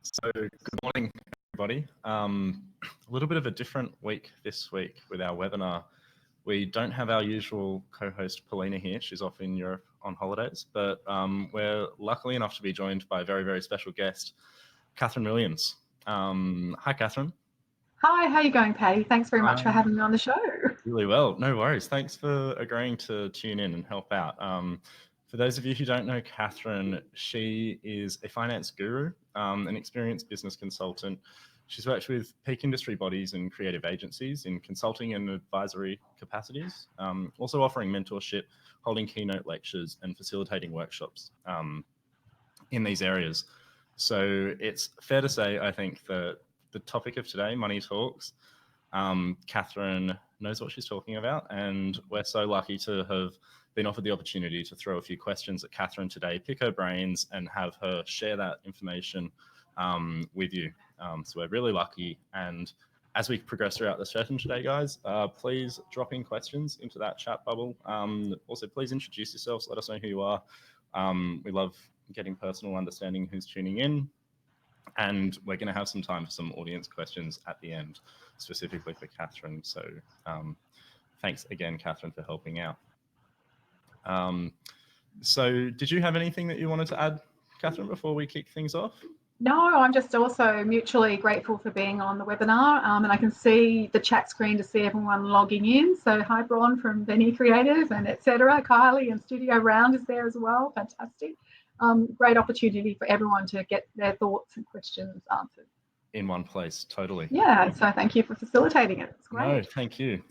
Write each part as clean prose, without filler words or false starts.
So good morning, everybody. A little bit of a different week this week with our webinar. We don't have our usual co-host Paulina here. She's off in Europe on holidays, but we're lucky enough to be joined by a very, very special guest, Catherine Williams. Hi, Catherine. Hi, how are you going, Patty? Thanks very much for having me on the show. Really well. No worries. Thanks for agreeing to tune in and help out. For those of you who don't know Catherine, she is a finance guru, an experienced business consultant. She's worked with peak industry bodies and creative agencies in consulting and advisory capacities, also offering mentorship, holding keynote lectures and facilitating workshops in these areas. So it's fair to say, I think, that the topic of today, Money Talks, Catherine knows what she's talking about, and we're so lucky to have been offered the opportunity to throw a few questions at Catherine today, pick her brains and have her share that information with you. So we're really lucky. And as we progress throughout the session today, guys, please drop in questions into that chat bubble. Also, please introduce yourselves. Let us know who you are. We love getting personal understanding who's tuning in. And we're going to have some time for some audience questions at the end, specifically for Catherine. So thanks again, Catherine, for helping out. So did you have anything that you wanted to add, Catherine, before we kick things off? No, I'm just also mutually grateful for being on the webinar, and I can see the chat screen to see everyone logging in. So hi, Bron from Benny Creative and etc. Kylie and Studio Round is there as well. Fantastic. Great opportunity for everyone to get their thoughts and questions answered. In one place, totally. Yeah, so thank you for facilitating it. It's great. No, thank you.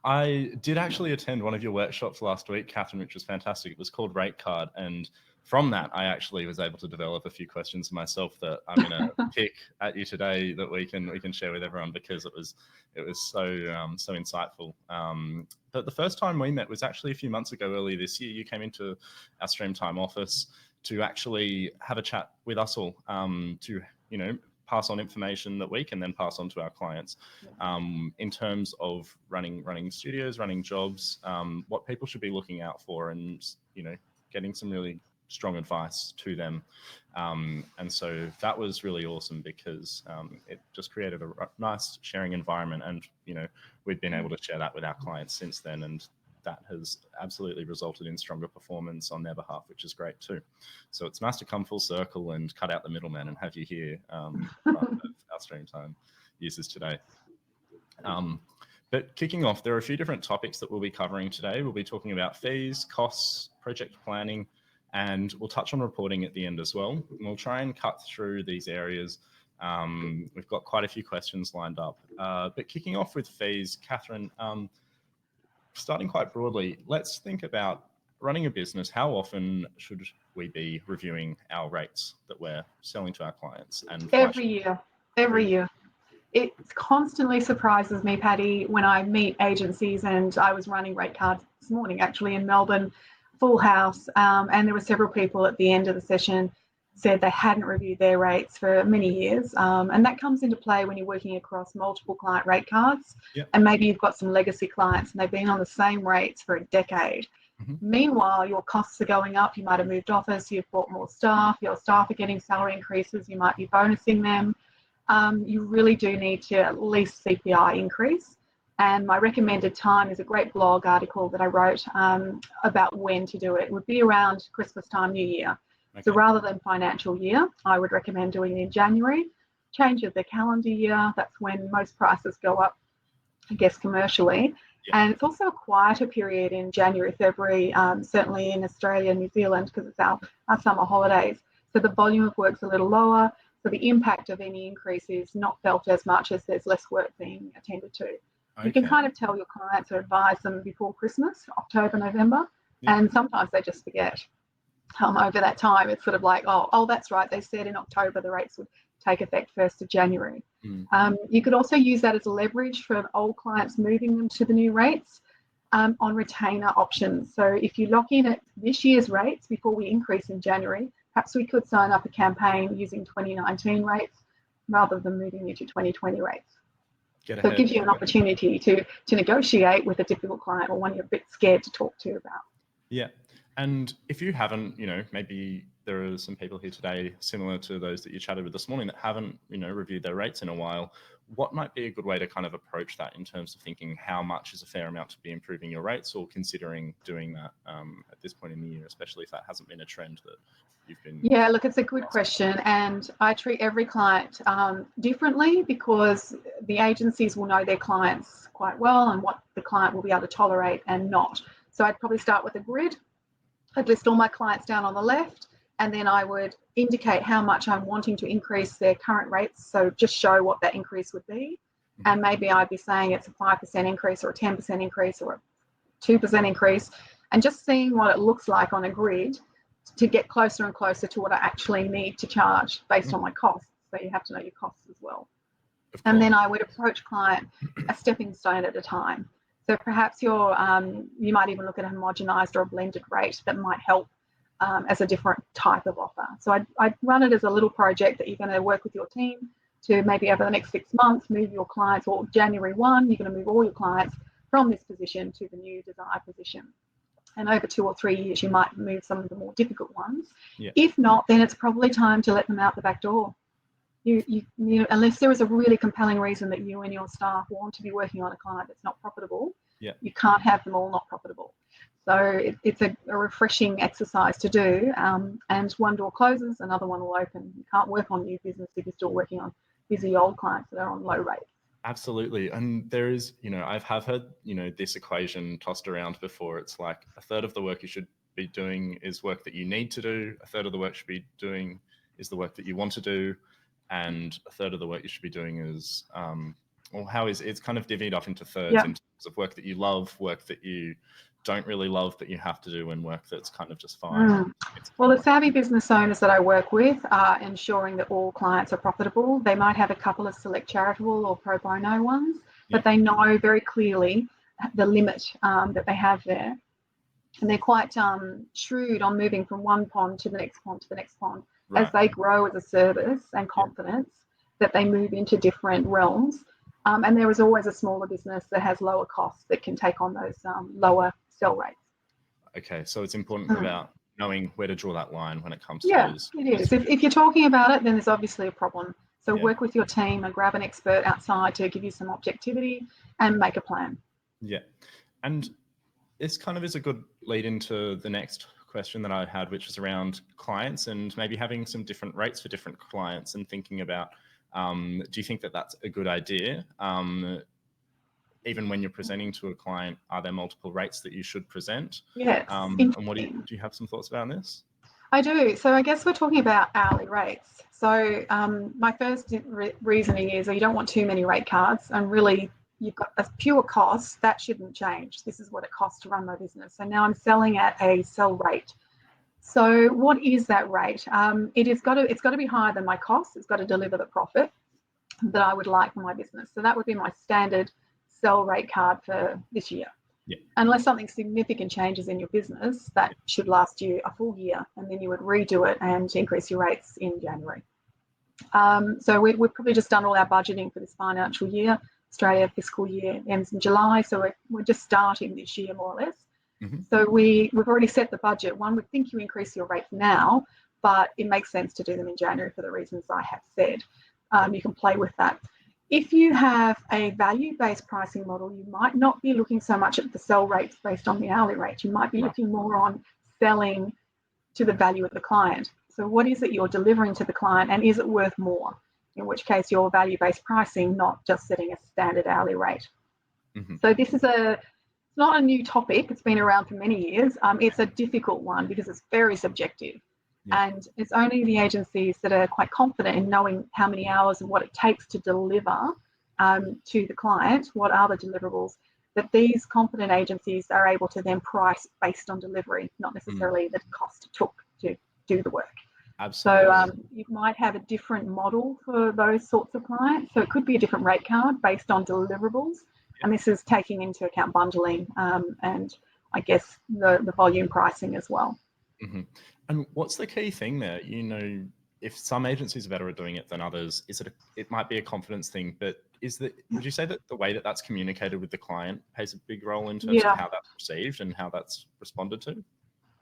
I did actually attend one of your workshops last week, Catherine, which was fantastic. It was called Rate Card, and from that, I actually was able to develop a few questions myself that I'm going to pick at you today that we can share with everyone, because it was so insightful. But the first time we met was actually a few months ago, earlier this year. You came into our Streamtime office to actually have a chat with us all, to pass on information that we can then pass on to our clients, in terms of running studios, running jobs, what people should be looking out for, and getting some really strong advice to them. And so that was really awesome, because it just created a nice sharing environment, and we've been able to share that with our clients since then, and that has absolutely resulted in stronger performance on their behalf, which is great too. So it's nice to come full circle and cut out the middleman and have you here, our Streamtime users today. But kicking off, there are a few different topics that we'll be covering today. We'll be talking about fees, costs, project planning, and we'll touch on reporting at the end as well. And we'll try and cut through these areas. We've got quite a few questions lined up. But kicking off with fees, Catherine, starting quite broadly, let's think about running a business. How often should we be reviewing our rates that we're selling to our clients? And every year. It constantly surprises me, Patty, when I meet agencies, and I was running rate cards this morning actually in Melbourne, full house, and there were several people at the end of the session said they hadn't reviewed their rates for many years, and that comes into play when you're working across multiple client rate cards. Yep. And maybe you've got some legacy clients and they've been on the same rates for a decade. Mm-hmm. Meanwhile, your costs are going up. You might have moved office, you've bought more staff, your staff are getting salary increases, you might be bonusing them. You really do need to at least CPI increase. And my recommended time is a great blog article that I wrote about when to do it. It would be around Christmas time, New Year. Okay. So rather than financial year, I would recommend doing it in January. Change of the calendar year, that's when most prices go up, I guess, commercially. Yeah. And it's also a quieter period in January, February, certainly in Australia and New Zealand, because it's our summer holidays. So the volume of work's a little lower. So the impact of any increase is not felt as much as there's less work being attended to. Okay. You can kind of tell your clients or advise them before Christmas, October, November, yeah. And sometimes they just forget. Over that time, it's sort of like, oh, that's right. They said in October the rates would take effect 1st of January. Mm. You could also use that as leverage for old clients moving them to the new rates on retainer options. So if you lock in at this year's rates before we increase in January, perhaps we could sign up a campaign using 2019 rates rather than moving you to 2020 rates. So it gives you an opportunity to negotiate with a difficult client or one you're a bit scared to talk to about. Yeah. And if you haven't, maybe there are some people here today similar to those that you chatted with this morning that haven't, reviewed their rates in a while. What might be a good way to kind of approach that in terms of thinking how much is a fair amount to be improving your rates, or considering doing that at this point in the year, especially if that hasn't been a trend that you've been? Yeah, look, it's a good question. And I treat every client differently, because the agencies will know their clients quite well and what the client will be able to tolerate and not. So I'd probably start with a grid. I'd list all my clients down on the left, and then I would indicate how much I'm wanting to increase their current rates. So just show what that increase would be. And maybe I'd be saying it's a 5% increase or a 10% increase or a 2% increase, and just seeing what it looks like on a grid to get closer and closer to what I actually need to charge based on my costs. So you have to know your costs as well. And then I would approach client a stepping stone at a time. So perhaps you might even look at a homogenized or a blended rate that might help as a different type of offer. So I'd run it as a little project that you're going to work with your team to maybe over the next 6 months move your clients, or January 1, you're going to move all your clients from this position to the new desired position. And over 2 or 3 years, you might move some of the more difficult ones. Yeah. If not, then it's probably time to let them out the back door. You unless there is a really compelling reason that you and your staff want to be working on a client that's not profitable, you can't have them all not profitable. So it's a refreshing exercise to do. And one door closes, another one will open. You can't work on new business if you're still working on busy old clients that are on low rates. Absolutely. And there is, I've heard, this equation tossed around before. It's like a third of the work you should be doing is work that you need to do. A third of the work you should be doing is the work that you want to do. And a third of the work you should be doing is, it's kind of divvied up into thirds in terms of work that you love, work that you don't really love that you have to do, and work that's kind of just fine. Well, the savvy business owners that I work with are ensuring that all clients are profitable. They might have a couple of select charitable or pro bono ones, but they know very clearly the limit that they have there. And they're quite shrewd on moving from one pond to the next pond to the next pond. Right. As they grow as a service and confidence, that they move into different realms. And there is always a smaller business that has lower costs that can take on those lower sell rates. Okay, so it's important about knowing where to draw that line when it comes to those. Yeah, it is. If you're talking about it, then there's obviously a problem. So work with your team and grab an expert outside to give you some objectivity and make a plan. Yeah. And this kind of is a good lead into the next question that I had, which is around clients and maybe having some different rates for different clients, and thinking about, do you think that that's a good idea? Even when you're presenting to a client, are there multiple rates that you should present? Yes. And what do you have some thoughts about this? I do. So I guess we're talking about hourly rates. So my first reasoning is that you don't want too many rate cards, and really you've got a pure cost that shouldn't change. This is what it costs to run my business. So now I'm selling at a sell rate. So what is that rate? It's got to be higher than my cost. It's got to deliver the profit that I would like for my business. So that would be my standard sell rate card for this year. Yeah. Unless something significant changes in your business, that should last you a full year, and then you would redo it and increase your rates in January. So we've probably just done all our budgeting for this financial year. Australia fiscal year ends in July, so we're just starting this year more or less. Mm-hmm. So we've already set the budget. One would think you increase your rates now, but it makes sense to do them in January for the reasons I have said. You can play with that. If you have a value-based pricing model, you might not be looking so much at the sell rates based on the hourly rate. You might be looking more on selling to the value of the client. So what is it you're delivering to the client, and is it worth more? In which case you're value-based pricing, not just setting a standard hourly rate. Mm-hmm. So this is not a new topic. It's been around for many years. It's a difficult one because it's very subjective. Yeah. And it's only the agencies that are quite confident in knowing how many hours and what it takes to deliver to the client, what are the deliverables, that these confident agencies are able to then price based on delivery, not necessarily the cost it took to do the work. Absolutely. So you might have a different model for those sorts of clients. So it could be a different rate card based on deliverables. Yeah. And this is taking into account bundling and I guess the volume pricing as well. Mm-hmm. And what's the key thing there? If some agencies are better at doing it than others, it might be a confidence thing, but would you say that the way that that's communicated with the client plays a big role in terms of how that's received and how that's responded to?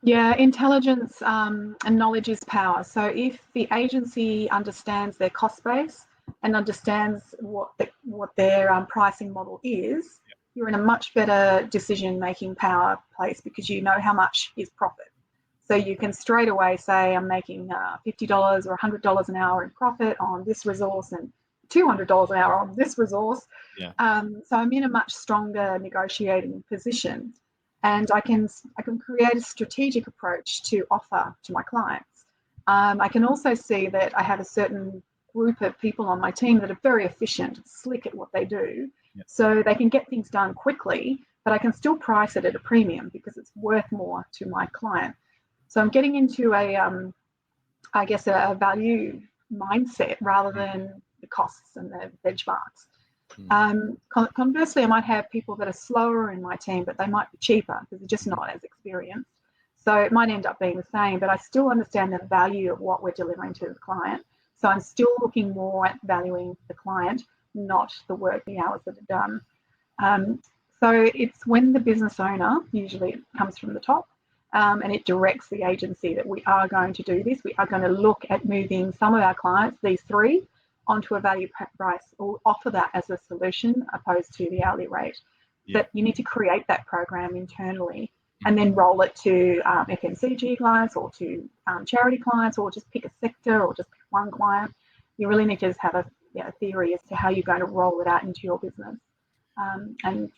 Yeah, intelligence and knowledge is power. So if the agency understands their cost base and understands what their pricing model is, you're in a much better decision-making power place because you know how much is profit. So you can straight away say, I'm making $50 or $100 an hour in profit on this resource and $200 an hour on this resource. Yeah. So I'm in a much stronger negotiating position, and I can create a strategic approach to offer to my clients. I can also see that I have a certain group of people on my team that are very efficient, slick at what they do, Yeah. so they can get things done quickly, but I can still price it at a premium because it's worth more to my client. So I'm getting into I guess, a value mindset rather than the costs and the benchmarks. Conversely, I might have people that are slower in my team, but they might be cheaper because they're just not as experienced. So it might end up being the same, but I still understand the value of what we're delivering to the client. So I'm still looking more at valuing the client, not the work, the hours that are done. So it's when the business owner, usually it comes from the top, and it directs the agency that we are going to do this. We are going to look at moving some of our clients, these three, onto a value price or offer that as a solution opposed to the hourly rate. Yeah. But you need to create that program internally and then roll it to FMCG clients or to charity clients, or just pick a sector or just pick one client. You really need to just have a theory as to how you're going to roll it out into your business and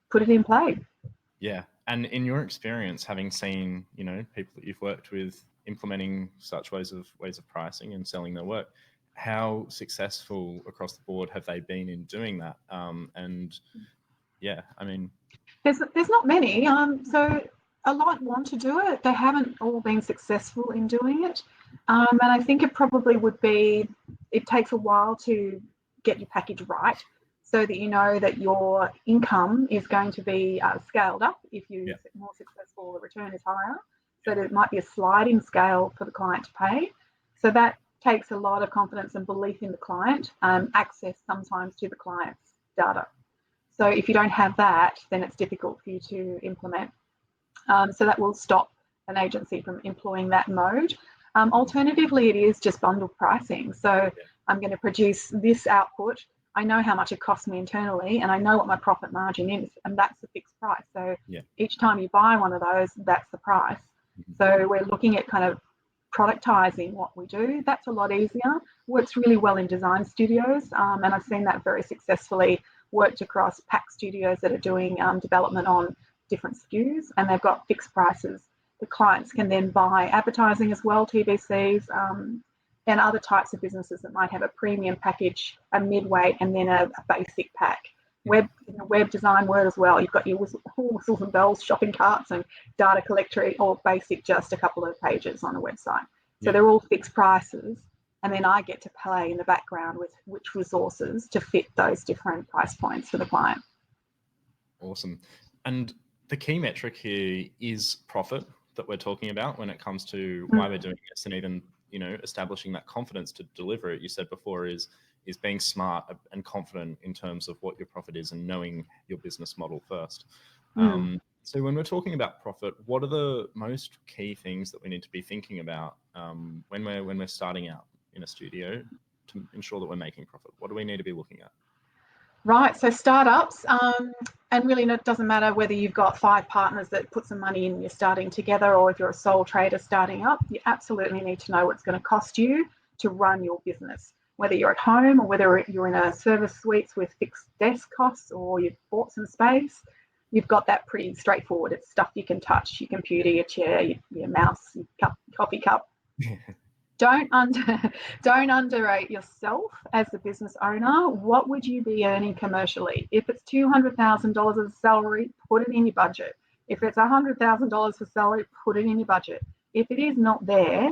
put it in play. Yeah. And in your experience, having seen, people that you've worked with implementing such ways of pricing and selling their work, how successful across the board have they been in doing that? And yeah, I mean, there's not many. So a lot want to do it. They haven't all been successful in doing it. And I think it probably would be, it takes a while to get your package right so that you know that your income is going to be scaled up. If you're more successful, the return is higher. So there might be a sliding scale for the client to pay. So that takes a lot of confidence and belief in the client, access sometimes to the client's data. So if you don't have that, then it's difficult for you to implement. So that will stop an agency from employing that mode. Alternatively, it is just bundled pricing. So I'm going to produce this output. I know how much it costs me internally, and I know what my profit margin is, and that's the fixed price. So each time you buy one of those, that's the price. So we're looking at kind of productizing what we do. That's a lot easier. Works really well in design studios, and I've seen that very successfully worked across pack studios that are doing development on different SKUs, and they've got fixed prices. The clients can then buy advertising as well, TVCs, and other types of businesses that might have a premium package, a and then a basic pack. Web design, Word as well. You've got your whistles and bells, shopping carts, and data collector, or basic, just a couple of pages on a website. So they're all fixed prices, and then I get to play in the background with which resources to fit those different price points for the client. Awesome. And the key metric here is profit that we're talking about when it comes to why we're doing this, and even establishing that confidence to deliver it. You said before is being smart and confident in terms of what your profit is and knowing your business model first. So when we're talking about profit, what are the most key things that we need to be thinking about when we're starting out in a studio to ensure that we're making profit? What do we need to be looking at? Right, so startups, and really it doesn't matter whether you've got 5 partners that put some money in and you're starting together, or if you're a sole trader starting up, you absolutely need to know what it's going to cost you to run your business. Whether you're at home or whether you're in a service suites with fixed desk costs, or you've bought some space, you've got that pretty straightforward. It's stuff you can touch: your computer, your chair, your mouse, your coffee cup. Don't underrate yourself as a business owner. What would you be earning commercially? If it's $200,000 of salary, put it in your budget. If it's $100,000 for salary, put it in your budget. If it is not there,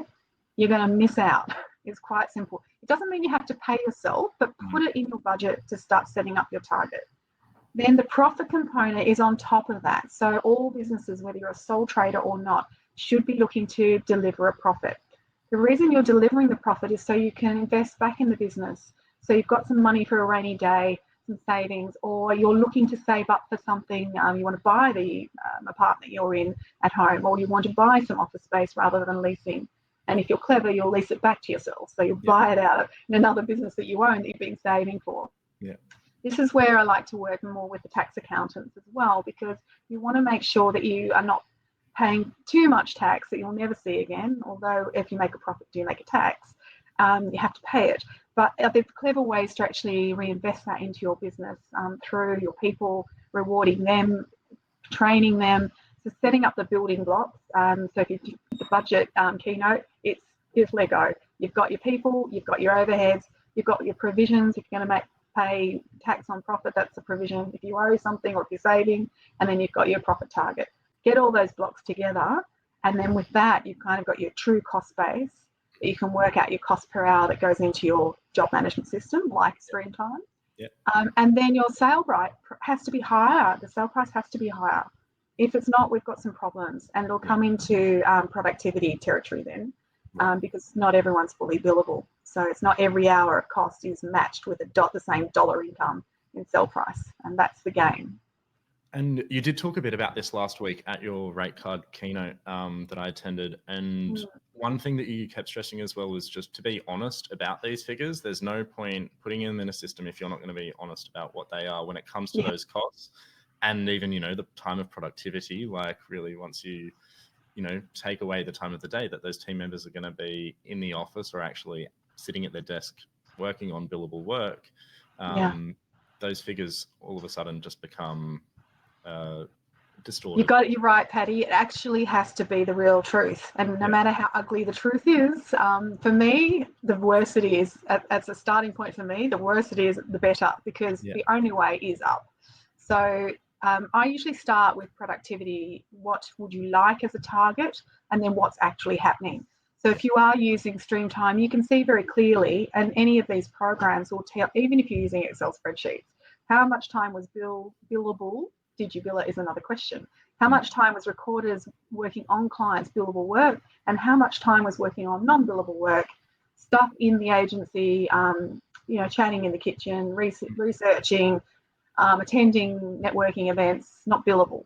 you're going to miss out. It's quite simple. It doesn't mean you have to pay yourself, but put it in your budget to start setting up your target. Then the profit component is on top of that. So all businesses, whether you're a sole trader or not, should be looking to deliver a profit. The reason you're delivering the profit is so you can invest back in the business. So you've got some money for a rainy day, some savings, or you're looking to save up for something, you want to buy the apartment you're in at home, or you want to buy some office space rather than leasing. And if you're clever, you'll lease it back to yourself. So you'll buy it out in another business that you own that you've been saving for. Yeah. This is where I like to work more with the tax accountants as well, because you want to make sure that you are not paying too much tax that you'll never see again. Although if you make a profit, do make a tax, you have to pay it. But are there clever ways to actually reinvest that into your business through your people, rewarding them, training them, so setting up the building blocks. So if you do the budget keynote, it's Lego. You've got your people, you've got your overheads, you've got your provisions. If you're going to pay tax on profit, that's a provision. If you owe something or if you're saving, and then you've got your profit target. Get all those blocks together, and then with that, you've kind of got your true cost base. You can work out your cost per hour that goes into your job management system, like Streamtime. Yep. And then your sale price has to be higher. The sale price has to be higher. If it's not, we've got some problems, and it'll come into productivity territory then, because not everyone's fully billable. So it's not every hour of cost is matched with the same dollar income in sell price, and that's the game. And you did talk a bit about this last week at your rate card keynote that I attended. And one thing that you kept stressing as well was just to be honest about these figures. There's no point putting them in a system if you're not going to be honest about what they are when it comes to those costs. And even, the time of productivity, like really once you take away the time of the day that those team members are going to be in the office or actually sitting at their desk working on billable work, those figures all of a sudden just become distorted. You're right, Patty. It actually has to be the real truth. And no matter how ugly the truth is, for me, the worse it is, as a starting point for me, the worse it is, the better, because the only way is up. So I usually start with productivity. What would you like as a target? And then what's actually happening. So if you are using Streamtime, you can see very clearly, and any of these programs will tell, even if you're using Excel spreadsheets, how much time was billable. Did you bill it is another question. How much time was recorders working on clients' billable work, and how much time was working on non-billable work, stuff in the agency, chatting in the kitchen, researching, attending networking events, not billable.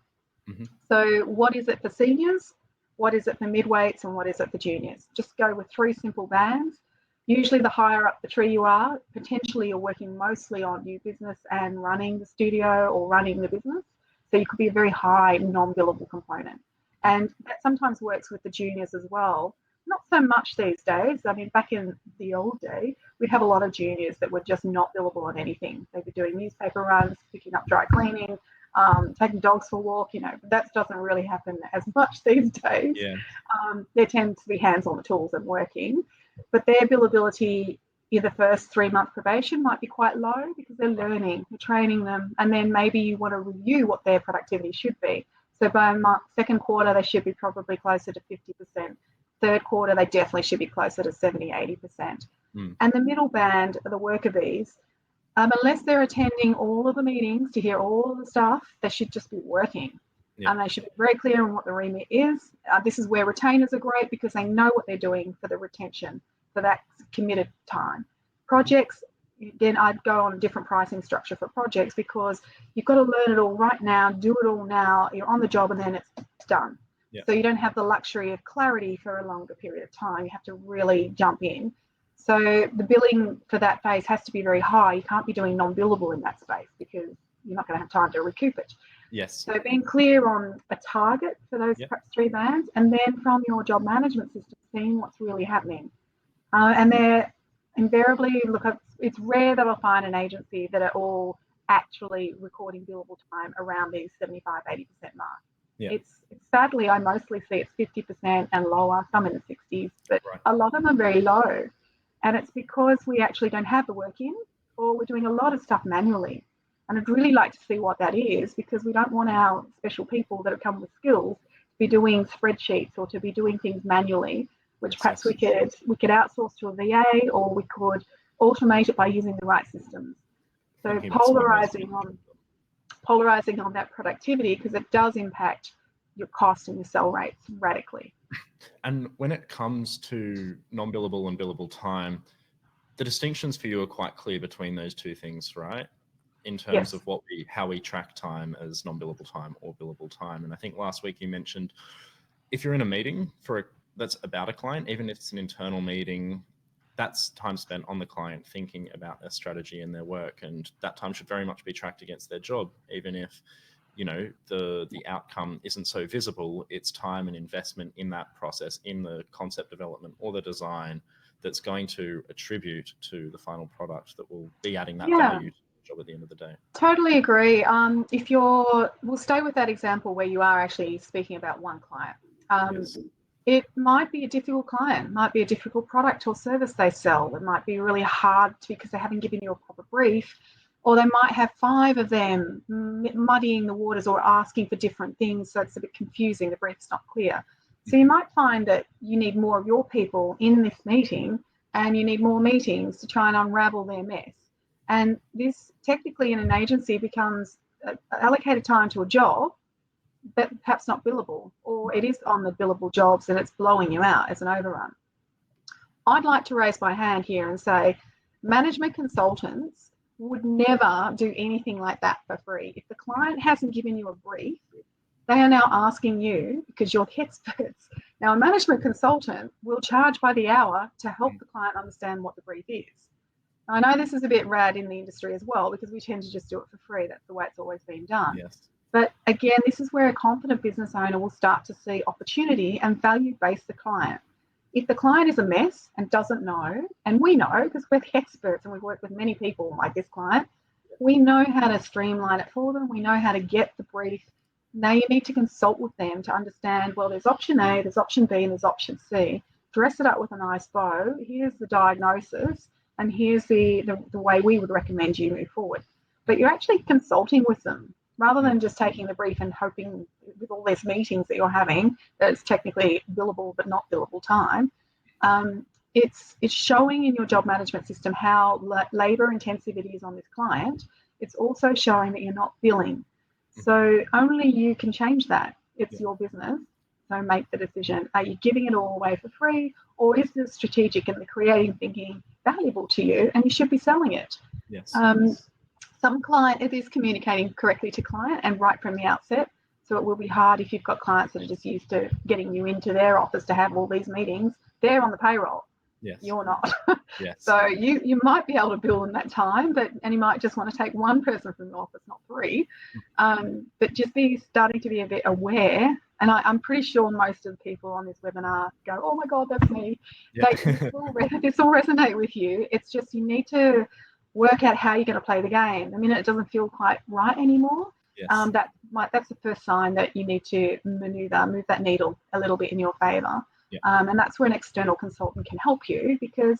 So what is it for seniors? What is it for midweights? And what is it for juniors? Just go with 3 simple bands. Usually the higher up the tree you are, potentially you're working mostly on new business and running the studio or running the business. So you could be a very high non-billable component. And that sometimes works with the juniors as well. Not so much these days. I mean, back in the old day, we'd have a lot of juniors that were just not billable on anything. They'd be doing newspaper runs, picking up dry cleaning, taking dogs for a walk. That doesn't really happen as much these days. There tend to be hands on the tools and working. But their billability in the first 3-month probation might be quite low because they're learning, you're training them, and then maybe you want to review what their productivity should be. So by second quarter, they should be probably closer to 50%. Third quarter, they definitely should be closer to 70, 80%. And the middle band are the worker bees. Unless they're attending all of the meetings to hear all of the stuff, they should just be working. And they should be very clear on what the remit is. This is where retainers are great because they know what they're doing for the retention, for that committed time. Projects, again, I'd go on a different pricing structure for projects because you've got to learn it all right now, do it all now, you're on the job and then it's done. So you don't have the luxury of clarity for a longer period of time. You have to really jump in. So the billing for that phase has to be very high. You can't be doing non-billable in that space because you're not going to have time to recoup it. So being clear on a target for those perhaps 3 bands, and then from your job management system, seeing what's really happening. And they're invariably, it's rare that I'll find an agency that are all actually recording billable time around these 75, 80% mark. It's sadly, I mostly see it's 50% and lower, some in the 60s, but a lot of them are very low. And it's because we actually don't have the work in, or we're doing a lot of stuff manually. And I'd really like to see what that is, because we don't want our special people that have come with skills to be doing spreadsheets or to be doing things manually, which perhaps we could outsource to a VA, or we could automate it by using the right systems. So polarizing on that productivity, because it does impact your cost and your sell rates radically. And when it comes to non-billable and billable time, the distinctions for you are quite clear between those two things, right? in terms of how we track time as non-billable time or billable time. And I think last week you mentioned if you're in a meeting that's about a client, even if it's an internal meeting, that's time spent on the client thinking about their strategy and their work, and that time should very much be tracked against their job, even if the outcome isn't so visible. It's time and investment in that process, in the concept development or the design, that's going to attribute to the final product that will be adding that value to the job at the end of the day. Totally agree. We'll stay with that example where you are actually speaking about one client. Yes. It might be a difficult client, might be a difficult product or service they sell. It might be really hard because they haven't given you a proper brief, or they might have 5 of them muddying the waters or asking for different things, so it's a bit confusing, the brief's not clear. So you might find that you need more of your people in this meeting, and you need more meetings to try and unravel their mess. And this technically in an agency becomes allocated time to a job, but perhaps not billable, or it is on the billable jobs and it's blowing you out as an overrun. I'd like to raise my hand here and say management consultants would never do anything like that for free. If the client hasn't given you a brief, they are now asking you, because you're the experts. Now, a management consultant will charge by the hour to help the client understand what the brief is. I know this is a bit rad in the industry as well, because we tend to just do it for free. That's the way it's always been done. Yes. But again, this is where a confident business owner will start to see opportunity and value-base the client. If the client is a mess and doesn't know, and we know because we're the experts and we've worked with many people like this client, we know how to streamline it for them. We know how to get the brief. Now you need to consult with them to understand, well, there's option A, there's option B, and there's option C. Dress it up with a nice bow. Here's the diagnosis, and here's the way we would recommend you move forward. But you're actually consulting with them rather than just taking the brief and hoping with all these meetings that you're having that it's technically billable but not billable time. It's showing in your job management system how labor intensive it is on this client. It's also showing that you're not billing. So only you can change that. It's your business. So make the decision. Are you giving it all away for free, or is the strategic and the creative thinking valuable to you and you should be selling it? Yes. Some client, it is communicating correctly to client and right from the outset. So it will be hard if you've got clients that are just used to getting you into their office to have all these meetings. They're on the payroll. Yes. You're not. Yes. So you might be able to bill in that time, and you might just want to take one person from the office, not 3. But just starting to be a bit aware. And I'm pretty sure most of the people on this webinar go, oh my God, that's me. Yeah. This will resonate with you. It's just you need to work out how you're going to play the game. The minute it doesn't feel quite right anymore, Yes. that's the first sign that you need to move that needle a little bit in your favor. Yeah. And that's where an external consultant can help you, because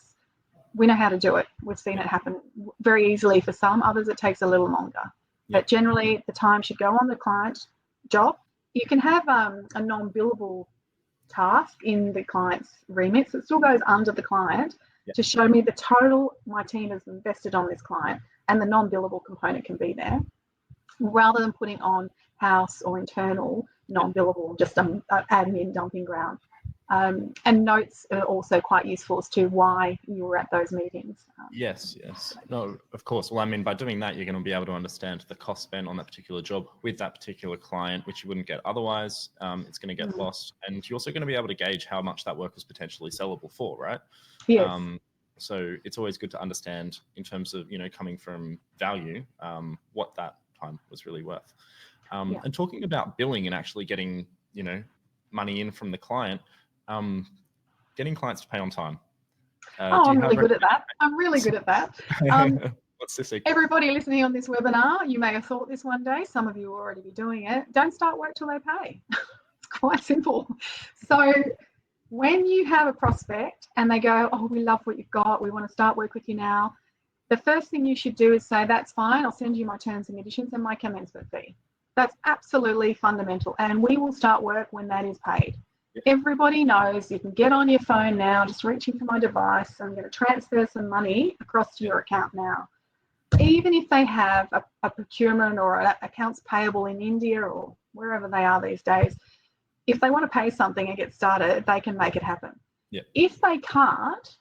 we know how to do it. We've seen it happen very easily for some, others it takes a little longer. But generally the time should go on the client job. You can have a non-billable task in the client's remit, so it still goes under the client to show me the total my team has invested on this client, and the non-billable component can be there, rather than putting on house or internal non-billable, just an admin dumping ground. And notes are also quite useful as to why you were at those meetings. Yes. No, of course. Well, I mean, by doing that, you're going to be able to understand the cost spent on that particular job with that particular client, which you wouldn't get otherwise. It's going to get lost. And you're also going to be able to gauge how much that work was potentially sellable for, right? Yes. So it's always good to understand in terms of, coming from value, what that time was really worth. And talking about billing and actually getting, money in from the client, getting clients to pay on time. I'm really good at that. What's this? Everybody listening on this webinar, you may have thought this one day. Some of you will already be doing it. Don't start work till they pay. It's quite simple. So when you have a prospect and they go, oh, we love what you've got, we want to start work with you now, the first thing you should do is say, that's fine, I'll send you my terms and conditions and my commencement fee. That's absolutely fundamental, and we will start work when that is paid. Everybody knows you can get on your phone now, just reaching for my device. I'm going to transfer some money across to your account now. Even if they have a procurement or accounts payable in India or wherever they are these days, if they want to pay something and get started, they can make it happen. If they can't,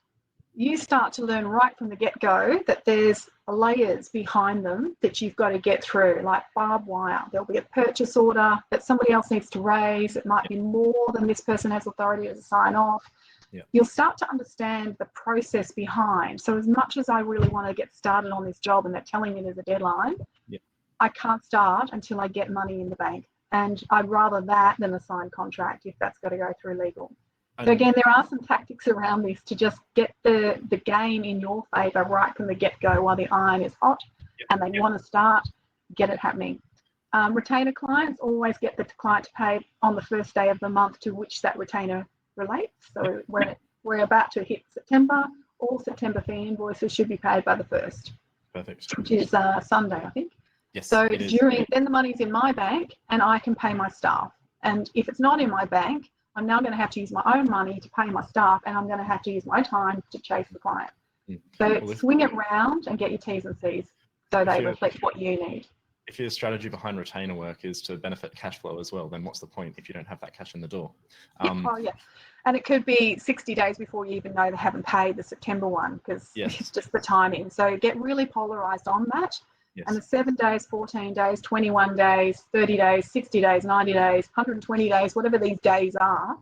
you start to learn right from the get-go that there's layers behind them that you've got to get through, like barbed wire. There'll be a purchase order that somebody else needs to raise. It might be more than this person has authority to sign off. Yeah. You'll start to understand the process behind. So as much as I really want to get started on this job and they're telling me there's a deadline, Yeah. I can't start until I get money in the bank. And I'd rather that than a signed contract if that's got to go through legal. So again, there are some tactics around this to just get the game in your favour right from the get-go while the iron is hot and they want to start, get it happening. Retainer clients always get the client to pay on the first day of the month to which that retainer relates. So we're about to hit September. All September fee invoices should be paid by the 1st. Perfect. Which is Sunday, I think. Yes, so then the money's in my bank and I can pay my staff. And if it's not in my bank, I'm now going to have to use my own money to pay my staff, and I'm going to have to use my time to chase the client. So swing it round and get your T's and C's so they reflect what you need. If your strategy behind retainer work is to benefit cash flow as well, then what's the point if you don't have that cash in the door? And it could be 60 days before you even know they haven't paid the September one because it's just the timing. So get really polarized on that. Yes. And the 7 days, 14 days, 21 days, 30 days, 60 days, 90 days, 120 days, whatever these days are,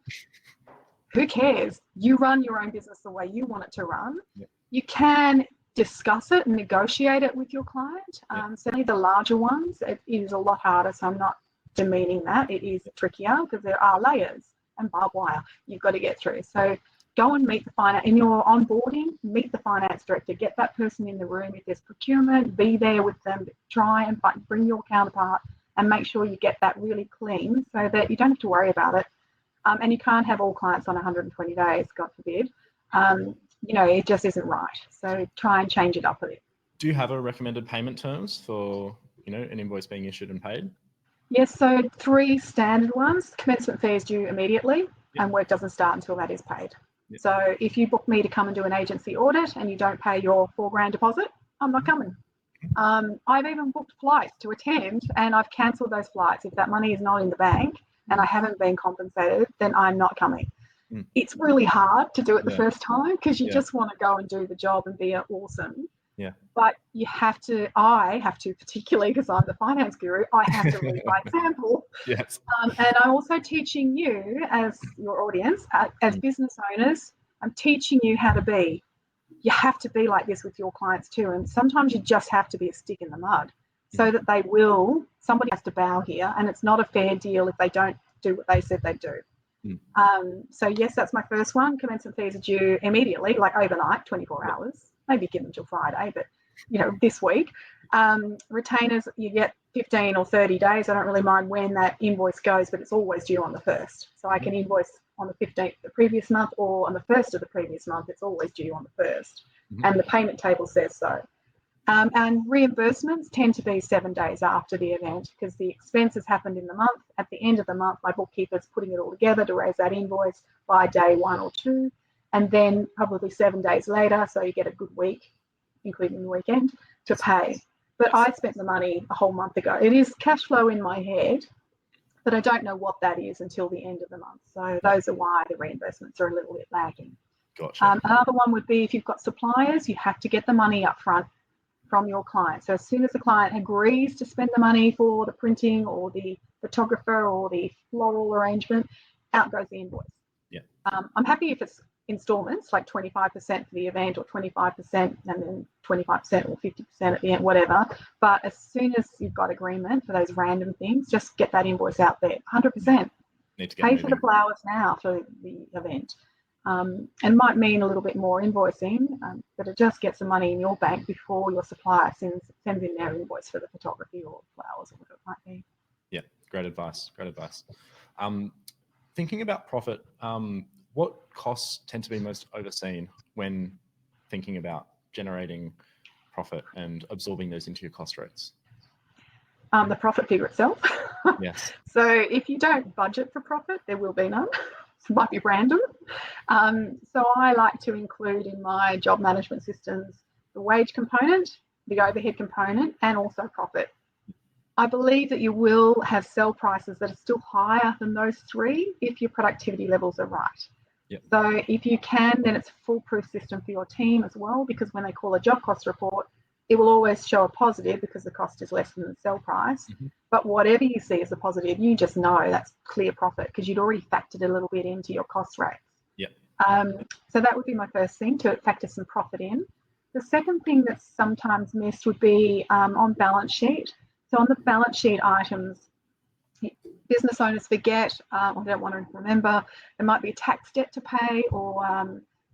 who cares? You run your own business the way you want it to run. Yep. You can discuss it and negotiate it with your client. Certainly the larger ones, it is a lot harder, so I'm not demeaning that. It is trickier because there are layers and barbed wire you've got to get through. So go and meet the finance, in your onboarding, meet the finance director, get that person in the room. If there's procurement, be there with them, try and bring your counterpart and make sure you get that really clean so that you don't have to worry about it. And you can't have all clients on 120 days, God forbid. It just isn't right. So try and change it up a bit. Do you have a recommended payment terms for, an invoice being issued and paid? Yes, so 3 standard ones. Commencement fee is due immediately and work doesn't start until that is paid. Yep. So if you book me to come and do an agency audit and you don't pay your $4,000 deposit, I'm not coming. I've even booked flights to attend and I've cancelled those flights. If that money is not in the bank and I haven't been compensated, then I'm not coming. It's really hard to do it the first time because you just want to go and do the job and be awesome. Yeah. But I have to, particularly because I'm the finance guru, I have to lead by example. Yes. And I'm also teaching you as your audience, as business owners, I'm teaching you how to be. You have to be like this with your clients too. And sometimes you just have to be a stick in the mud so that somebody has to bow here. And it's not a fair deal if they don't do what they said they'd do. So yes, that's my first one. Commencement fees are due immediately, like overnight, 24 hours. Maybe give them till Friday, but this week. Retainers, you get 15 or 30 days. I don't really mind when that invoice goes, but it's always due on the 1st. So I can invoice on the 15th of the previous month or on the 1st of the previous month. It's always due on the 1st. And the payment table says so. And reimbursements tend to be 7 days after the event because the expenses happened in the month. At the end of the month, my bookkeeper's putting it all together to raise that invoice by day 1 or 2. And then probably 7 days later, so you get a good week, including the weekend, to pay. But I spent the money a whole month ago. It is cash flow in my head, but I don't know what that is until the end of the month. So those are why the reimbursements are a little bit lagging. Gotcha. Another one would be if you've got suppliers, you have to get the money up front from your client. So as soon as the client agrees to spend the money for the printing or the photographer or the floral arrangement, out goes the invoice. Yeah. I'm happy if it's installments, like 25% for the event or 25% and then 25% or 50% at the end, whatever. But as soon as you've got agreement for those random things, just get that invoice out there, 100%. Need to get Pay moving. for the flowers now for the event. And might mean a little bit more invoicing, but it just gets the money in your bank before your supplier sends in their invoice for the photography or flowers or whatever it might be. Yeah, great advice. Thinking about profit, what costs tend to be most overseen when thinking about generating profit and absorbing those into your cost rates? The profit figure itself. Yes. So if you don't budget for profit, there will be none. It might be random. So I like to include in my job management systems the wage component, the overhead component, and also profit. I believe that you will have sell prices that are still higher than those 3 if your productivity levels are right. Yep. So if you can, then it's a foolproof system for your team as well, because when they call a job cost report, it will always show a positive because the cost is less than the sell price. Mm-hmm. But whatever you see as a positive, you just know that's clear profit because you'd already factored a little bit into your cost rates. Yep. So that would be my first thing, to factor some profit in. The second thing that's sometimes missed would be on balance sheet. So on the balance sheet items, business owners forget or don't want to remember there might be a tax debt to pay, or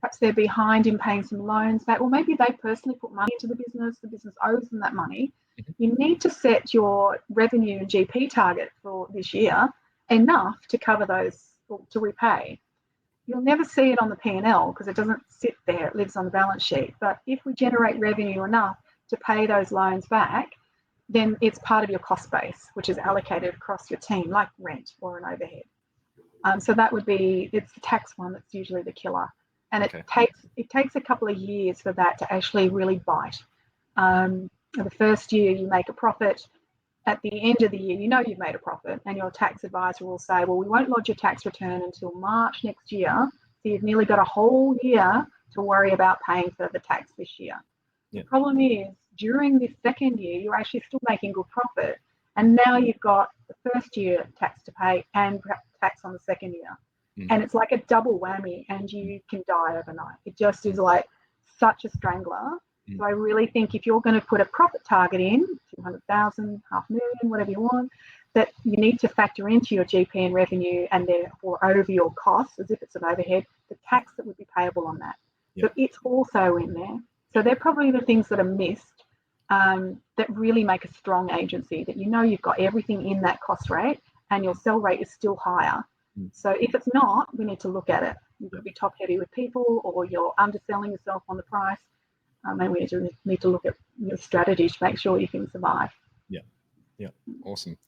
perhaps they're behind in paying some loans back, or maybe they personally put money into the business owes them that money. You need to set your revenue and GP target for this year enough to cover those, or to repay. You'll never see it on the P&L because it doesn't sit there, it lives on the balance sheet. But if we generate revenue enough to pay those loans back, then it's part of your cost base, which is allocated across your team, like rent or an overhead. So that would be, it's the tax one that's usually the killer. And it takes a couple of years for that to actually really bite. The first year you make a profit, at the end of the year, you know you've made a profit, and your tax advisor will say, well, we won't lodge your tax return until March next year. So you've nearly got a whole year to worry about paying for the tax this year. The problem is, during this second year, you're actually still making good profit. And now you've got the first year tax to pay and perhaps tax on the second year. And it's like a double whammy, and you can die overnight. It just is like such a strangler. So I really think if you're going to put a profit target in, 200,000, $500,000, whatever you want, that you need to factor into your GP and revenue, and therefore over your costs, as if it's an overhead, the tax that would be payable on that. So it's also in there. So they're probably the things that are missed, that really make a strong agency, that you know you've got everything in that cost rate and your sell rate is still higher. So if it's not, we need to look at it. You could be top heavy with people, or you're underselling yourself on the price. And we need to look at your strategy to make sure you can survive. Yeah, awesome.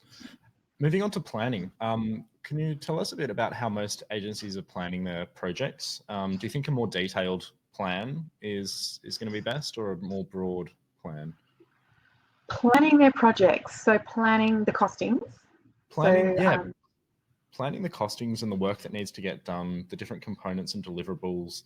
Moving on to planning. Can you tell us a bit about how most agencies are planning their projects? Do you think a more detailed plan is going to be best, or a more broad plan? Planning their projects, so planning the costings. Planning the costings and the work that needs to get done, the different components and deliverables.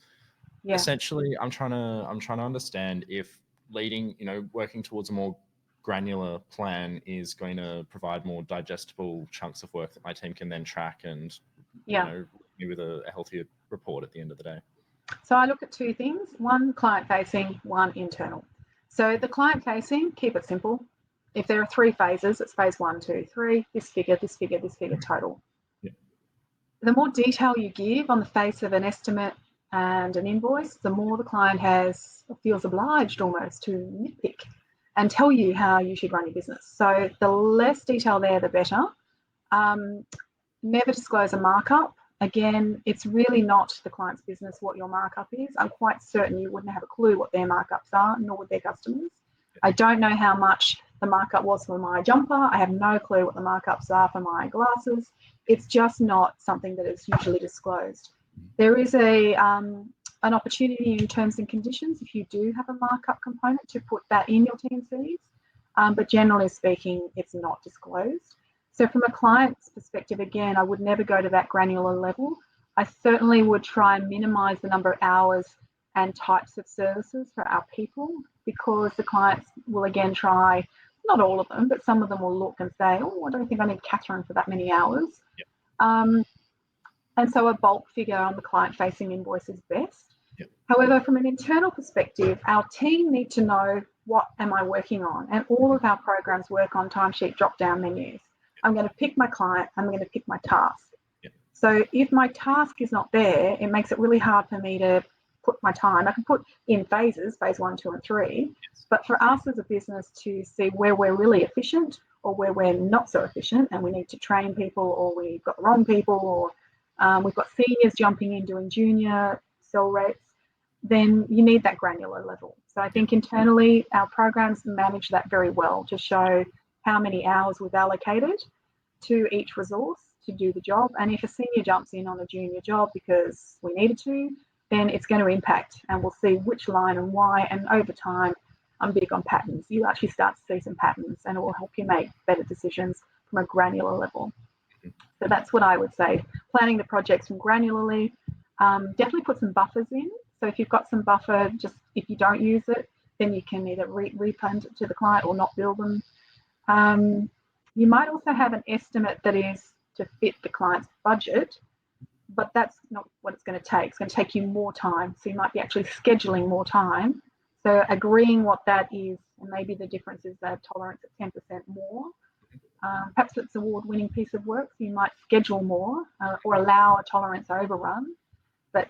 Yeah. Essentially, I'm trying to understand if working towards a more granular plan is going to provide more digestible chunks of work that my team can then track and with a healthier report at the end of the day. So I look at two things: one client facing, one internal. So the client facing, keep it simple. If there are 3 phases, it's phase 1, 2, 3, this figure total. Yeah. The more detail you give on the face of an estimate and an invoice, the more the client feels obliged almost to nitpick and tell you how you should run your business. So the less detail there, the better. Never disclose a markup. Again, it's really not the client's business what your markup is. I'm quite certain you wouldn't have a clue what their markups are, nor would their customers. I don't know how much the markup was for my jumper. I have no clue what the markups are for my glasses. It's just not something that is usually disclosed. There is an opportunity in terms and conditions if you do have a markup component to put that in your T&Cs, but generally speaking, it's not disclosed. So from a client's perspective, again, I would never go to that granular level. I certainly would try and minimize the number of hours and types of services for our people, because the clients will again try, not all of them, but some of them will look and say, oh, I don't think I need Catherine for that many hours. And so a bulk figure on the client-facing invoice is best. However, from an internal perspective, our team need to know, what am I working on? And all of our programs work on timesheet drop-down menus. I'm going to pick my client, I'm going to pick my task. So if my task is not there, it makes it really hard for me to put my time. I can put in phases, phase 1, 2, and 3, but for us as a business to see where we're really efficient or where we're not so efficient and we need to train people, or we've got the wrong people, or we've got seniors jumping in doing junior sell rates, then you need that granular level. So I think internally our programs manage that very well to show how many hours we've allocated to each resource to do the job. And if a senior jumps in on a junior job because we needed to, then it's going to impact, and we'll see which line and why. And over time, I'm big on patterns. You actually start to see some patterns, and it will help you make better decisions from a granular level. So that's what I would say. Planning the projects from granularly, Definitely put some buffers in. So if you've got some buffer, just if you don't use it, then you can either refund it to the client or not bill them. You might also have an estimate that is to fit the client's budget, but that's not what it's going to take. It's going to take you more time. So you might be actually scheduling more time. So agreeing what that is, and maybe the difference is a tolerance at 10% more. Perhaps it's an award-winning piece of work, so you might schedule more or allow a tolerance overrun, but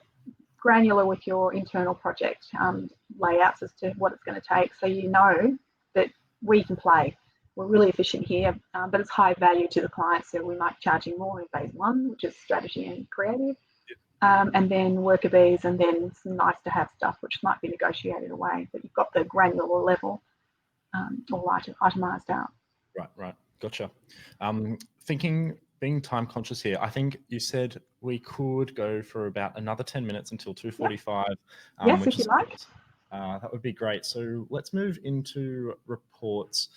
granular with your internal project layouts as to what it's going to take, so you know that we can play. We're really efficient here, but it's high value to the client, so we might be charging more in phase one, which is strategy and creative, and then worker bees, and then some nice to have stuff which might be negotiated away, but you've got the granular level all itemised out. Right. Gotcha. Being time conscious here, I think you said we could go for about another 10 minutes until 2:45. Yes, if you like. That would be great. So let's move into reports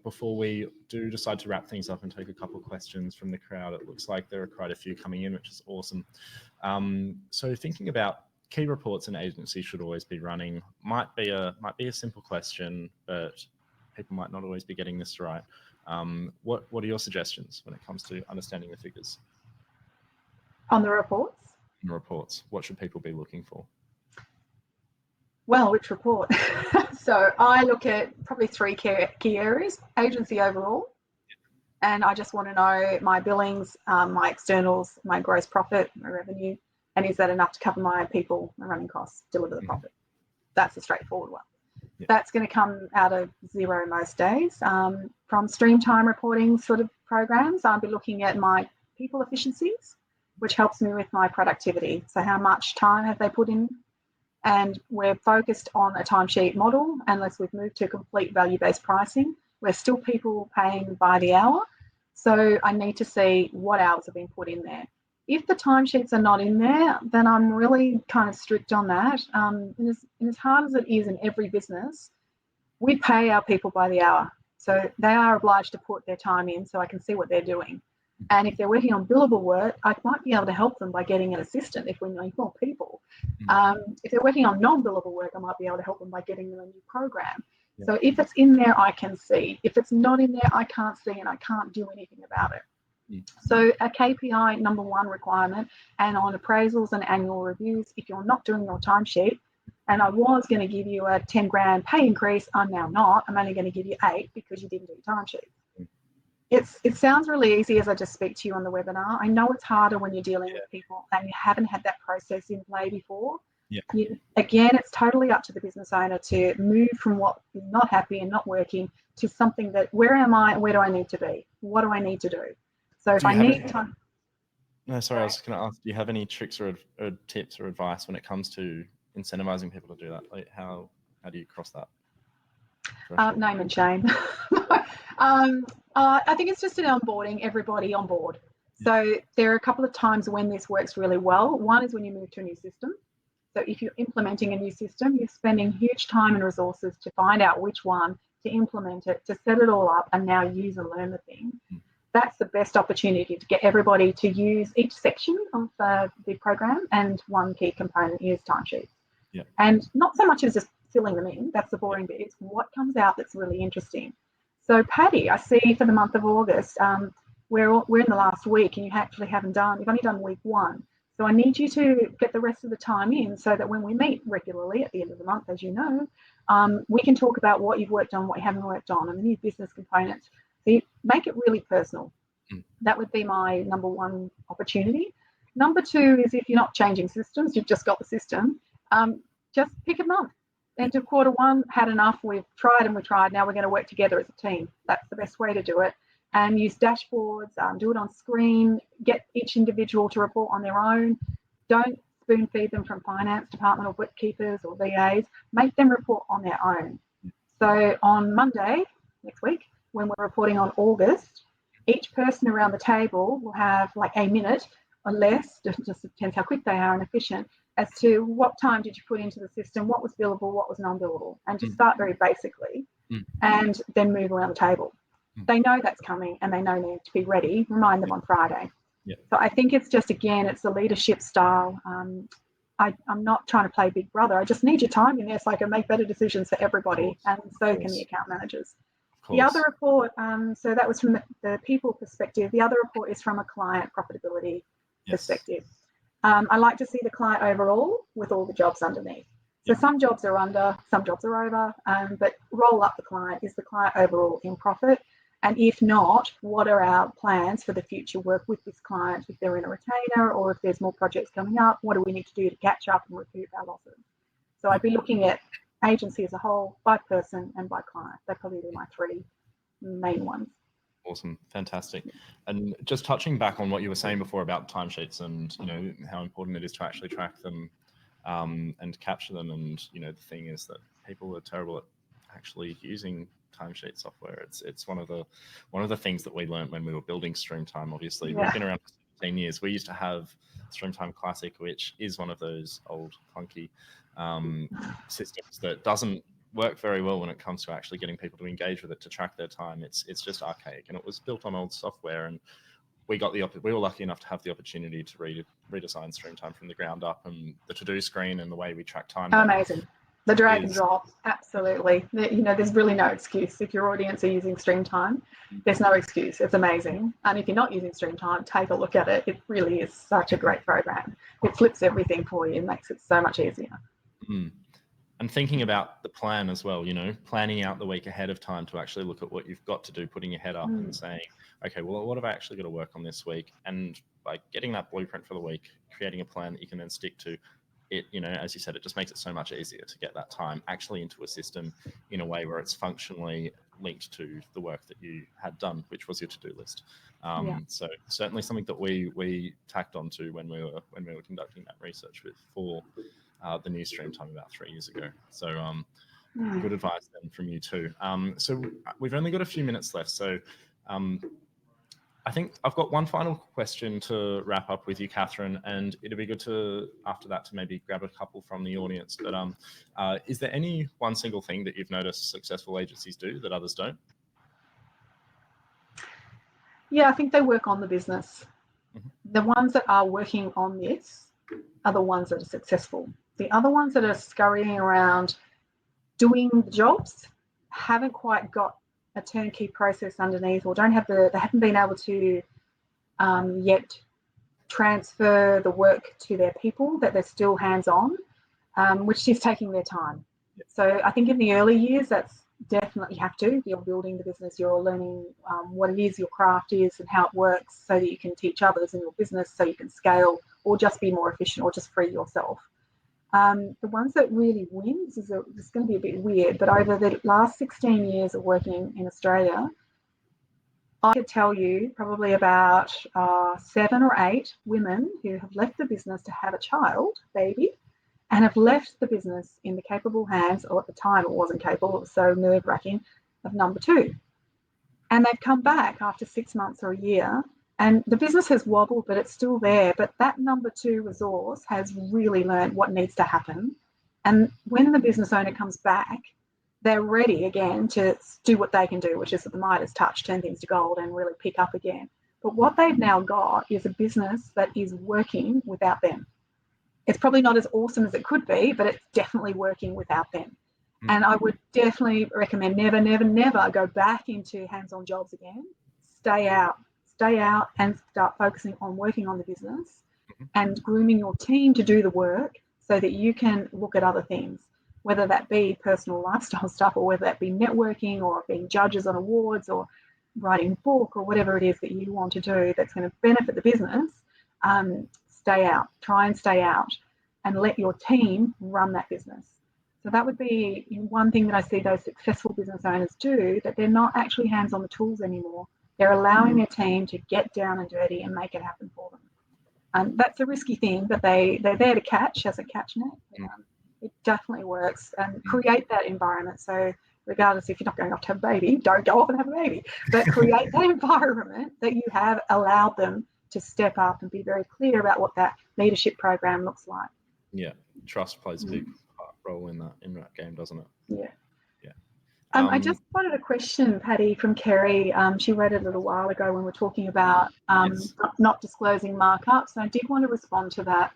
before we do decide to wrap things up and take a couple of questions from the crowd. It looks like there are quite a few coming in, which is awesome. So thinking about key reports an agency should always be running might be a simple question, but people might not always be getting this right. What are your suggestions when it comes to understanding the figures? On the reports? In the reports, what should people be looking for? Well, which report? So I look at probably three key areas: agency overall, and I just want to know my billings, my externals, my gross profit, my revenue, and is that enough to cover my people, my running costs, deliver the profit? That's a straightforward one. Yeah. That's going to come out of Xero most days. From stream time reporting sort of programs, I'll be looking at my people efficiencies, which helps me with my productivity. So how much time have they put in? And we're focused on a timesheet model. Unless we've moved to complete value-based pricing, we're still people paying by the hour. So I need to see what hours have been put in there. If the timesheets are not in there, then I'm really kind of strict on that. And as hard as it is in every business, we pay our people by the hour. So they are obliged to put their time in so I can see what they're doing. And if they're working on billable work, I might be able to help them by getting an assistant if we need more people. If they're working on non-billable work, I might be able to help them by getting them a new program. Yeah. So if it's in there, I can see. If it's not in there, I can't see and I can't do anything about it. So a KPI number one requirement, and on appraisals and annual reviews, if you're not doing your timesheet, and I was going to give you a 10 grand pay increase, I'm now not. I'm only going to give you 8 because you didn't do your timesheet. It sounds really easy as I just speak to you on the webinar. I know it's harder when you're dealing with people and you haven't had that process in play before. Yeah. Again, it's totally up to the business owner to move from what is not happy and not working to something that, where am I? Where do I need to be? What do I need to do? So if I need time. No, sorry, I was just going to ask, do you have any tricks or tips or advice when it comes to incentivizing people to do that? Like how do you cross that? Name and shame. I think it's just an onboarding everybody on board. So there are a couple of times when this works really well. One is when you move to a new system. So if you're implementing a new system, you're spending huge time and resources to find out which one, to implement it, to set it all up and now use and learn the thing. That's the best opportunity to get everybody to use each section of the program, and one key component is timesheets. Yeah. And not so much as just filling them in, that's the boring bit, it's what comes out that's really interesting. So Patty, I see for the month of August, we're in the last week and you actually you've only done week 1. So I need you to get the rest of the time in so that when we meet regularly at the end of the month, as you know, we can talk about what you've worked on, what you haven't worked on, and the new business components. So you make it really personal. That would be my number one opportunity. Number 2 is if you're not changing systems, you've just got the system, just pick a month. End of quarter 1, had enough, we've tried, now we're going to work together as a team. That's the best way to do it. And use dashboards, do it on screen, get each individual to report on their own. Don't spoon feed them from finance department or bookkeepers or VAs. Make them report on their own. So on Monday, next week, when we're reporting on August, each person around the table will have like a minute or less, just depends how quick they are and efficient, as to what time did you put into the system, what was billable, what was non-billable, and just start very basically and then move around the table. They know that's coming and they know they need to be ready. Remind them on Friday. Yeah. So I think it's just, again, it's the leadership style. I'm not trying to play big brother. I just need your time in there so I can make better decisions for everybody, and so can the account managers. The other report, so that was from the people perspective. The other report is from a client profitability perspective. I like to see the client overall with all the jobs underneath. So some jobs are under, some jobs are over, but roll up the client. Is the client overall in profit? And if not, what are our plans for the future work with this client? If they're in a retainer or if there's more projects coming up, what do we need to do to catch up and recoup our losses? So I'd be looking at agency as a whole, by person and by client. They're probably my three main ones. Awesome. Fantastic. And just touching back on what you were saying before about timesheets and, you know, how important it is to actually track them and capture them. And, you know, the thing is that people are terrible at actually using timesheet software. It's one of the things that we learned when we were building Streamtime. Obviously, we've been around for 17 years. We used to have Streamtime Classic, which is one of those old clunky systems that doesn't work very well when it comes to actually getting people to engage with it, to track their time. It's just archaic, and it was built on old software. And we were lucky enough to have the opportunity to redesign Streamtime from the ground up, and the to-do screen and the way we track time. Amazing. The drag and drop, absolutely. You know, there's really no excuse. If your audience are using Streamtime, there's no excuse. It's amazing. And if you're not using Streamtime, take a look at it. It really is such a great program. It flips everything for you and makes it so much easier. And thinking about the plan as well, you know, planning out the week ahead of time to actually look at what you've got to do, putting your head up and saying, okay, well, what have I actually got to work on this week? And by getting that blueprint for the week, creating a plan that you can then stick to, it, you know, as you said, it just makes it so much easier to get that time actually into a system in a way where it's functionally linked to the work that you had done, which was your to-do list. So certainly something that we tacked onto when we were conducting that research for the new Streamtime about 3 years ago. So good advice then from you too. So we've only got a few minutes left. So I think I've got one final question to wrap up with you, Catherine, and it'd be good to, after that, to maybe grab a couple from the audience. But is there any one single thing that you've noticed successful agencies do that others don't? Yeah, I think they work on the business. The ones that are working on this are the ones that are successful. The other ones that are scurrying around doing the jobs haven't quite got a turnkey process underneath, or they haven't been able to yet transfer the work to their people, that they're still hands-on, which is taking their time. So I think in the early years, that's definitely have to. You're building the business, you're learning what it is your craft is and how it works, so that you can teach others in your business, so you can scale or just be more efficient or just free yourself. The ones that really wins is it's going to be a bit weird, but over the last 16 years of working in Australia, I could tell you probably about 7 or 8 women who have left the business to have a child, baby, and have left the business in the capable hands, or at the time it wasn't capable, it was so nerve-wracking, of number 2. And they've come back after 6 months or a year, and the business has wobbled, but it's still there. But that number 2 resource has really learned what needs to happen. And when the business owner comes back, they're ready again to do what they can do, which is at the Midas touch, turn things to gold and really pick up again. But what they've now got is a business that is working without them. It's probably not as awesome as it could be, but it's definitely working without them. And I would definitely recommend never, never, never go back into hands-on jobs again. Stay out and start focusing on working on the business and grooming your team to do the work, so that you can look at other things, whether that be personal lifestyle stuff, or whether that be networking, or being judges on awards, or writing a book, or whatever it is that you want to do that's going to benefit the business. Try and stay out and let your team run that business. So that would be one thing that I see those successful business owners do, that they're not actually hands on the tools anymore. They're allowing their team to get down and dirty and make it happen for them. And that's a risky thing, but they're there to catch as a catch net. It definitely works, and create that environment. So regardless if you're not going off to have a baby, don't go off and have a baby, but create that environment that you have allowed them to step up and be very clear about what that leadership program looks like. Yeah, trust plays a big role in that game, doesn't it? Yeah. I just wanted a question, Patty, from Kerry. She read it a little while ago when we were talking about Yes. not disclosing markups. And I did want to respond to that.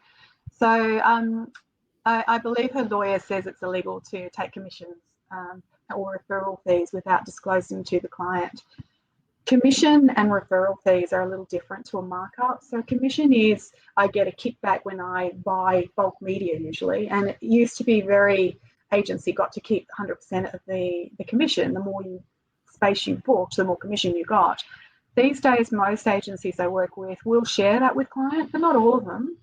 So I believe her lawyer says it's illegal to take commissions or referral fees without disclosing to the client. Commission and referral fees are a little different to a markup. So commission is I get a kickback when I buy bulk media usually, and it used to be very agency got to keep 100% of the commission. The more space you booked, the more commission you got. These days, most agencies I work with will share that with client, but not all of them.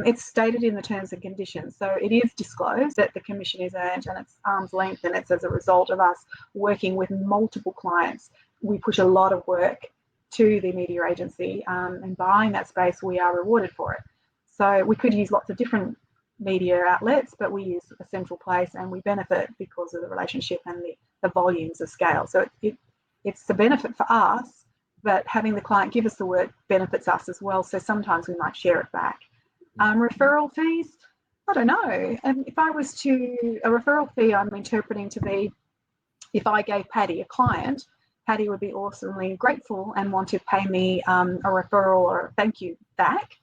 It's stated in the terms and conditions. So it is disclosed that the commission is earned and it's arm's length, and it's as a result of us working with multiple clients. We push a lot of work to the media agency, and buying that space, we are rewarded for it. So we could use lots of different media outlets, but we use a central place and we benefit because of the relationship and the volumes of scale. So it's the benefit for us, but having the client give us the work benefits us as well. So sometimes we might share it back. Referral fees, I don't know. If I was a referral fee, I'm interpreting to be if I gave Patty a client, Patty would be awesomely grateful and want to pay me a referral or a thank you back.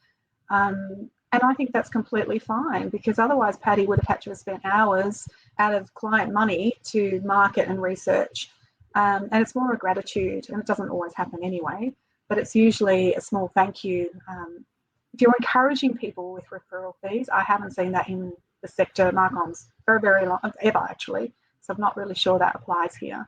And I think that's completely fine, because otherwise Patty would have had to have spent hours out of client money to market and research. And it's more a gratitude, and it doesn't always happen anyway, but it's usually a small thank you. If you're encouraging people with referral fees, I haven't seen that in the sector marcoms for very long, ever actually. So I'm not really sure that applies here.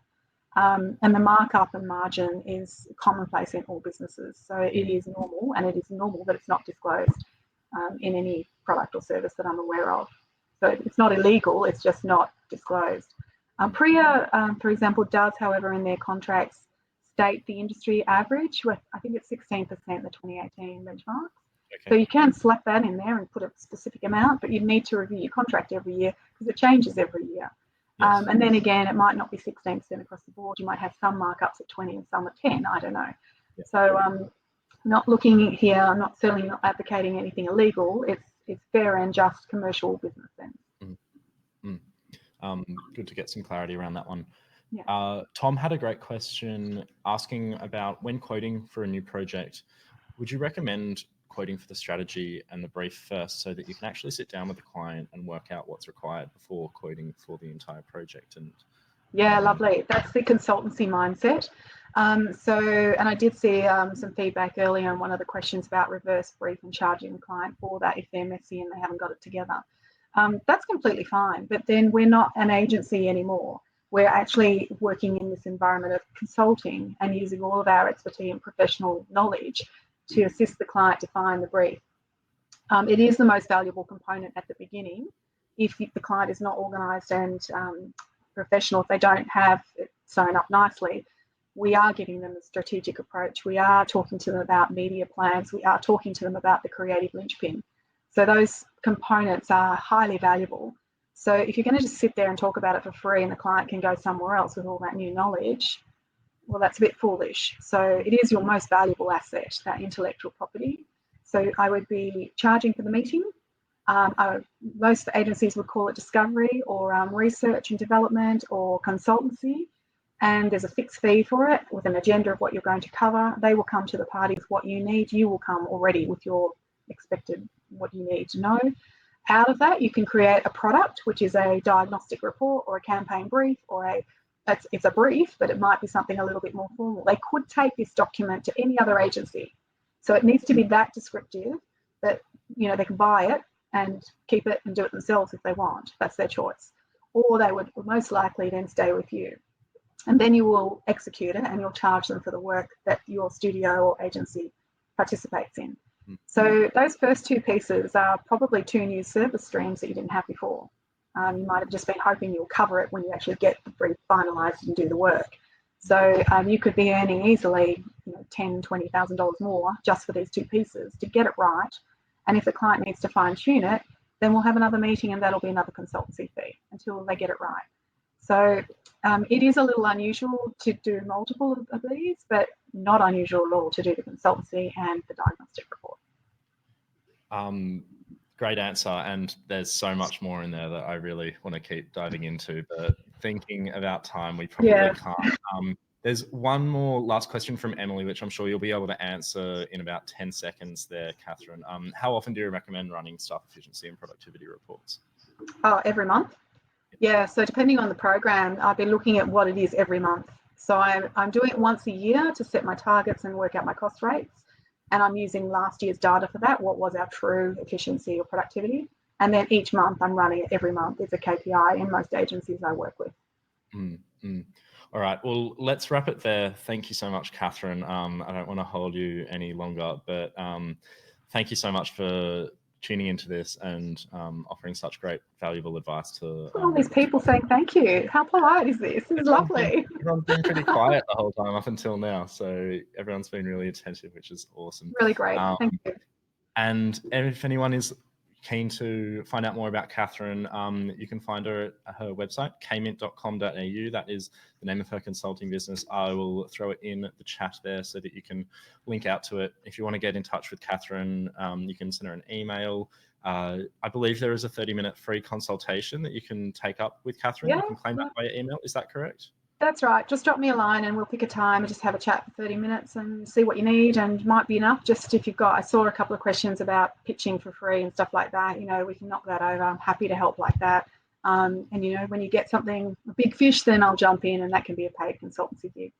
And the markup and margin is commonplace in all businesses. So it is normal, and it is normal that it's not disclosed in any product or service that I'm aware of. So it's not illegal, it's just not disclosed. PRIA, for example, does, however, in their contracts state the industry average, with I think it's 16% in the 2018 benchmarks. Okay. So you can slap that in there and put a specific amount, but you need to review your contract every year because it changes every year. Yes. And then again, it might not be 16% across the board. You might have some markups at 20 and some at 10. I don't know. Yeah. So not looking here, I'm certainly not advocating anything illegal. It's fair and just commercial business then. Good to get some clarity around that one. Yeah. Tom had a great question asking about when quoting for a new project, would you recommend quoting for the strategy and the brief first so that you can actually sit down with the client and work out what's required before quoting for the entire project? And yeah, lovely. That's the consultancy mindset. And I did see some feedback earlier on one of the questions about reverse brief and charging the client for that if they're messy and they haven't got it together. That's completely fine, but then we're not an agency anymore. We're actually working in this environment of consulting and using all of our expertise and professional knowledge to assist the client to find the brief. It is the most valuable component at the beginning. If the client is not organised and professional, if they don't have it sewn up nicely, we are giving them a strategic approach. We are talking to them about media plans. We are talking to them about the creative linchpin. So those components are highly valuable. So if you're going to just sit there and talk about it for free and the client can go somewhere else with all that new knowledge, well, that's a bit foolish. So it is your most valuable asset, that intellectual property. So I would be charging for the meeting. Most agencies would call it discovery or research and development or consultancy. And there's a fixed fee for it with an agenda of what you're going to cover. They will come to the party with what you need. You will come already with your expected what you need to know. Out of that, you can create a product, which is a diagnostic report or a campaign brief or it's a brief, but it might be something a little bit more formal. They could take this document to any other agency. So it needs to be that descriptive that, they can buy it and keep it and do it themselves if they want. That's their choice. Or they would most likely then stay with you. And then you will execute it and you'll charge them for the work that your studio or agency participates in. So those first two pieces are probably two new service streams that you didn't have before. You might have just been hoping you'll cover it when you actually get the brief finalised and do the work. So you could be earning easily $10,000, $20,000 more just for these two pieces to get it right. And if the client needs to fine tune it, then we'll have another meeting and that'll be another consultancy fee until they get it right. So it is a little unusual to do multiple of these, but not unusual at all to do the consultancy and the diagnostic report. Great answer. And there's so much more in there that I really want to keep diving into, but thinking about time, we probably can't. There's one more last question from Emily, which I'm sure you'll be able to answer in about 10 seconds there, Catherine. How often do you recommend running staff efficiency and productivity reports? Oh, every month? Yeah, so depending on the program, I've been looking at what it is every month. So I'm doing it once a year to set my targets and work out my cost rates. And I'm using last year's data for that. What was our true efficiency or productivity? And then each month I'm running it every month. It's a KPI in most agencies I work with. All right. Well, let's wrap it there. Thank you so much, Catherine. I don't want to hold you any longer, but thank you so much for tuning into this and offering such great, valuable advice to all these people saying thank you. How polite is this? This is lovely. Everyone's been pretty quiet the whole time up until now, so everyone's been really attentive, which is awesome. Really great. Thank you. And if anyone is keen to find out more about Catherine, you can find her at her website, kmint.com.au. That is the name of her consulting business. I will throw it in the chat there so that you can link out to it. If you want to get in touch with Catherine, you can send her an email. I believe there is a 30-minute free consultation that you can take up with Catherine. You can claim that via email. Is that correct? That's right. Just drop me a line and we'll pick a time and just have a chat for 30 minutes and see what you need, and might be enough. Just if you've got, I saw a couple of questions about pitching for free and stuff like that, we can knock that over. I'm happy to help like that. And when you get something, a big fish, then I'll jump in, and that can be a paid consultancy gig.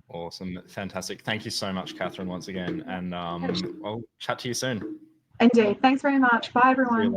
Awesome. Fantastic. Thank you so much, Catherine, once again. And I'll chat to you soon. Indeed. Thanks very much. Bye, everyone.